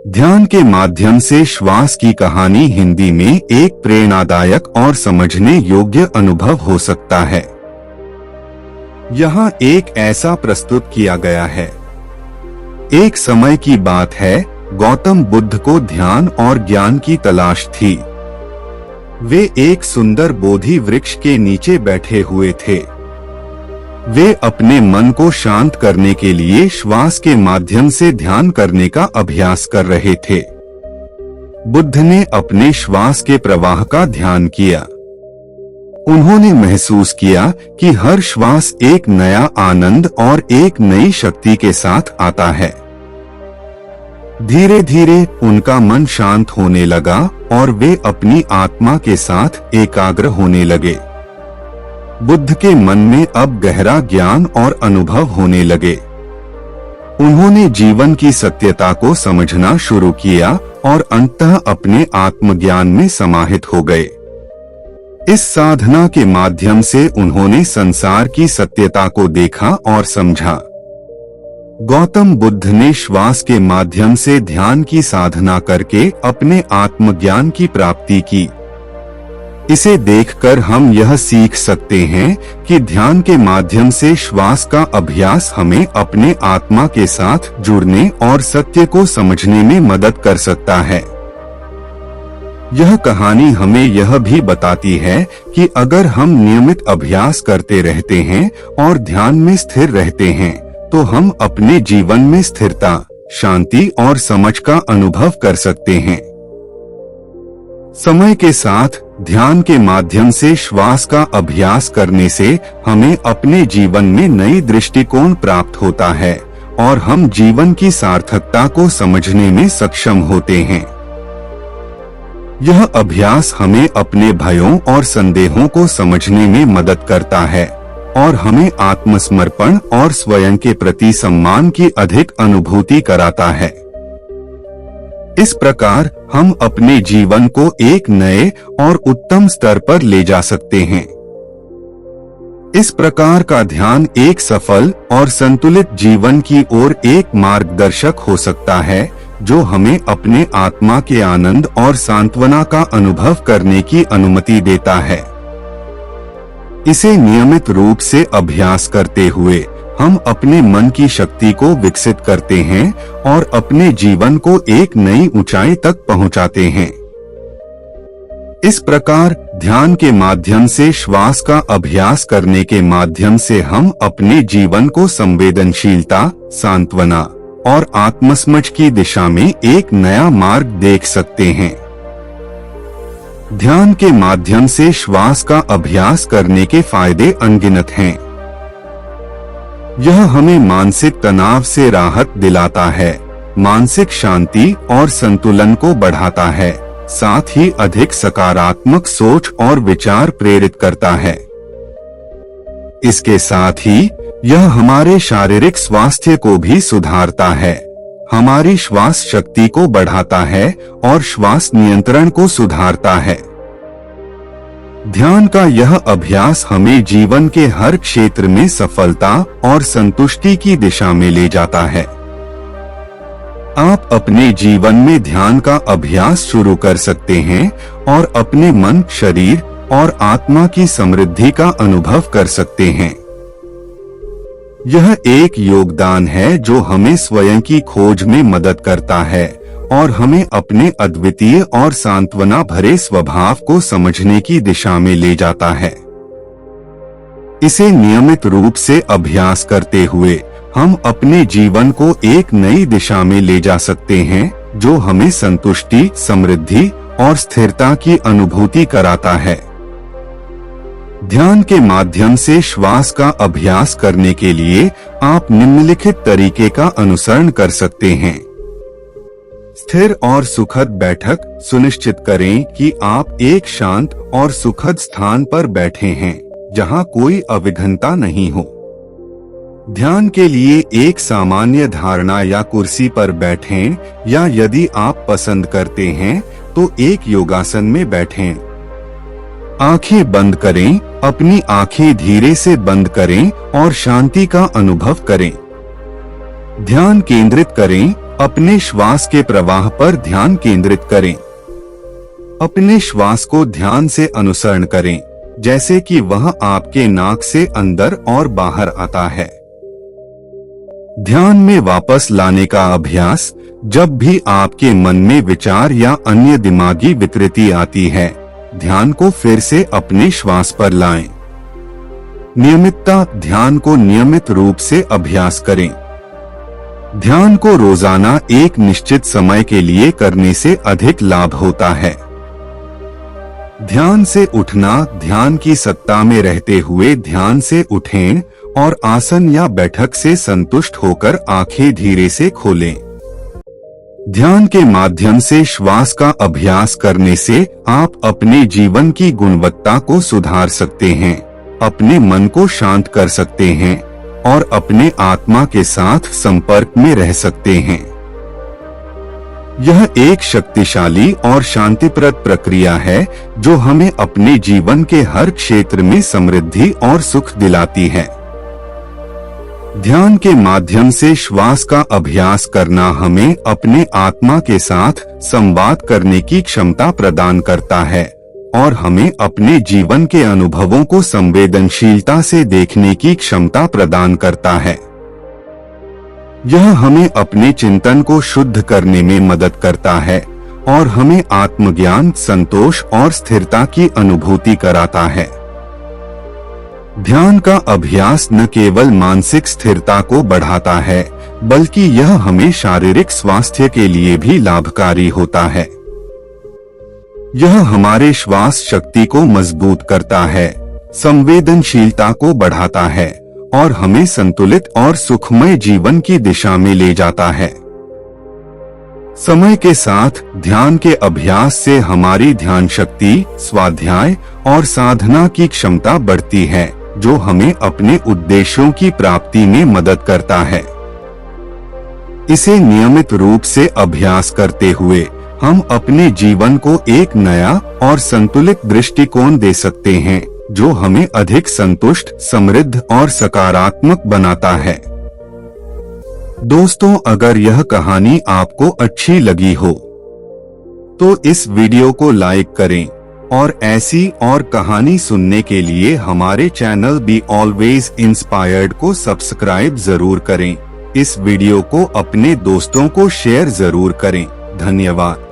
ध्यान के माध्यम से श्वास की कहानी हिंदी में एक प्रेरणादायक और समझने योग्य अनुभव हो सकता है। यहाँ एक ऐसा प्रस्तुत किया गया है। एक समय की बात है, गौतम बुद्ध को ध्यान और ज्ञान की तलाश थी। वे एक सुंदर बोधि वृक्ष के नीचे बैठे हुए थे। वे अपने मन को शांत करने के लिए श्वास के माध्यम से ध्यान करने का अभ्यास कर रहे थे। बुद्ध ने अपने श्वास के प्रवाह का ध्यान किया। उन्होंने महसूस किया कि हर श्वास एक नया आनंद और एक नई शक्ति के साथ आता है। धीरे धीरे उनका मन शांत होने लगा और वे अपनी आत्मा के साथ एकाग्र होने लगे। बुद्ध के मन में अब गहरा ज्ञान और अनुभव होने लगे। उन्होंने जीवन की सत्यता को समझना शुरू किया और अंततः अपने आत्मज्ञान में समाहित हो गए। इस साधना के माध्यम से उन्होंने संसार की सत्यता को देखा और समझा। गौतम बुद्ध ने श्वास के माध्यम से ध्यान की साधना करके अपने आत्मज्ञान की प्राप्ति की। इसे देखकर हम यह सीख सकते हैं कि ध्यान के माध्यम से श्वास का अभ्यास हमें अपने आत्मा के साथ जुड़ने और सत्य को समझने में मदद कर सकता है। यह कहानी हमें यह भी बताती है कि अगर हम नियमित अभ्यास करते रहते हैं और ध्यान में स्थिर रहते हैं, तो हम अपने जीवन में स्थिरता, शांति और समझ का अनुभव कर सकते हैं। समय के साथ ध्यान के माध्यम से श्वास का अभ्यास करने से हमें अपने जीवन में नई दृष्टिकोण प्राप्त होता है और हम जीवन की सार्थकता को समझने में सक्षम होते हैं। यह अभ्यास हमें अपने भयों और संदेहों को समझने में मदद करता है और हमें आत्मसमर्पण और स्वयं के प्रति सम्मान की अधिक अनुभूति कराता है। इस प्रकार हम अपने जीवन को एक नए और उत्तम स्तर पर ले जा सकते हैं। इस प्रकार का ध्यान एक सफल और संतुलित जीवन की ओर एक मार्गदर्शक हो सकता है, जो हमें अपने आत्मा के आनंद और सांत्वना का अनुभव करने की अनुमति देता है। इसे नियमित रूप से अभ्यास करते हुए हम अपने मन की शक्ति को विकसित करते हैं और अपने जीवन को एक नई ऊंचाई तक पहुंचाते हैं। इस प्रकार ध्यान के माध्यम से श्वास का अभ्यास करने के माध्यम से हम अपने जीवन को संवेदनशीलता, सांत्वना और आत्मसमझ की दिशा में एक नया मार्ग देख सकते हैं। ध्यान के माध्यम से श्वास का अभ्यास करने के फायदे अनगिनत हैं। यह हमें मानसिक तनाव से राहत दिलाता है, मानसिक शांति और संतुलन को बढ़ाता है, साथ ही अधिक सकारात्मक सोच और विचार प्रेरित करता है। इसके साथ ही यह हमारे शारीरिक स्वास्थ्य को भी सुधारता है, हमारी श्वास शक्ति को बढ़ाता है और श्वास नियंत्रण को सुधारता है। ध्यान का यह अभ्यास हमें जीवन के हर क्षेत्र में सफलता और संतुष्टि की दिशा में ले जाता है। आप अपने जीवन में ध्यान का अभ्यास शुरू कर सकते हैं और अपने मन, शरीर और आत्मा की समृद्धि का अनुभव कर सकते हैं। यह एक योगदान है जो हमें स्वयं की खोज में मदद करता है और हमें अपने अद्वितीय और सांत्वना भरे स्वभाव को समझने की दिशा में ले जाता है। इसे नियमित रूप से अभ्यास करते हुए हम अपने जीवन को एक नई दिशा में ले जा सकते हैं, जो हमें संतुष्टि, समृद्धि और स्थिरता की अनुभूति कराता है। ध्यान के माध्यम से श्वास का अभ्यास करने के लिए आप निम्नलिखित तरीके का अनुसरण कर सकते हैं। स्थिर और सुखद बैठक सुनिश्चित करें कि आप एक शांत और सुखद स्थान पर बैठे हैं, जहां कोई अविघ्नता नहीं हो। ध्यान के लिए एक सामान्य धारणा या कुर्सी पर बैठें, या यदि आप पसंद करते हैं तो एक योगासन में बैठें। आंखें बंद करें, अपनी आंखें धीरे से बंद करें और शांति का अनुभव करें। ध्यान केंद्रित करें, अपने श्वास के प्रवाह पर ध्यान केंद्रित करें। अपने श्वास को ध्यान से अनुसरण करें, जैसे कि वह आपके नाक से अंदर और बाहर आता है। ध्यान में वापस लाने का अभ्यास। जब भी आपके मन में विचार या अन्य दिमागी विकृति आती है, ध्यान को फिर से अपने श्वास पर लाएं। नियमितता। ध्यान को नियमित रूप से अभ्यास करें। ध्यान को रोजाना एक निश्चित समय के लिए करने से अधिक लाभ होता है। ध्यान से उठना। ध्यान की सत्ता में रहते हुए ध्यान से उठें और आसन या बैठक से संतुष्ट होकर आंखें धीरे से खोलें। ध्यान के माध्यम से श्वास का अभ्यास करने से आप अपने जीवन की गुणवत्ता को सुधार सकते हैं, अपने मन को शांत कर सकते हैं और अपने आत्मा के साथ संपर्क में रह सकते हैं। यह एक शक्तिशाली और शांतिप्रद प्रक्रिया है जो हमें अपने जीवन के हर क्षेत्र में समृद्धि और सुख दिलाती है। ध्यान के माध्यम से श्वास का अभ्यास करना हमें अपने आत्मा के साथ संवाद करने की क्षमता प्रदान करता है और हमें अपने जीवन के अनुभवों को संवेदनशीलता से देखने की क्षमता प्रदान करता है। यह हमें अपने चिंतन को शुद्ध करने में मदद करता है और हमें आत्मज्ञान, संतोष और स्थिरता की अनुभूति कराता है। ध्यान का अभ्यास न केवल मानसिक स्थिरता को बढ़ाता है, बल्कि यह हमें शारीरिक स्वास्थ्य के लिए भी लाभकारी होता है। यह हमारे श्वास शक्ति को मजबूत करता है, संवेदनशीलता को बढ़ाता है और हमें संतुलित और सुखमय जीवन की दिशा में ले जाता है। समय के साथ ध्यान के अभ्यास से हमारी ध्यान शक्ति, स्वाध्याय और साधना की क्षमता बढ़ती है, जो हमें अपने उद्देश्यों की प्राप्ति में मदद करता है। इसे नियमित रूप से अभ्यास करते हुए हम अपने जीवन को एक नया और संतुलित दृष्टिकोण दे सकते हैं, जो हमें अधिक संतुष्ट, समृद्ध और सकारात्मक बनाता है। दोस्तों, अगर यह कहानी आपको अच्छी लगी हो तो इस वीडियो को लाइक करें और ऐसी और कहानी सुनने के लिए हमारे चैनल बी ऑलवेज इंस्पायर्ड को सब्सक्राइब जरूर करें। इस वीडियो को अपने दोस्तों को शेयर जरूर करें। धन्यवाद।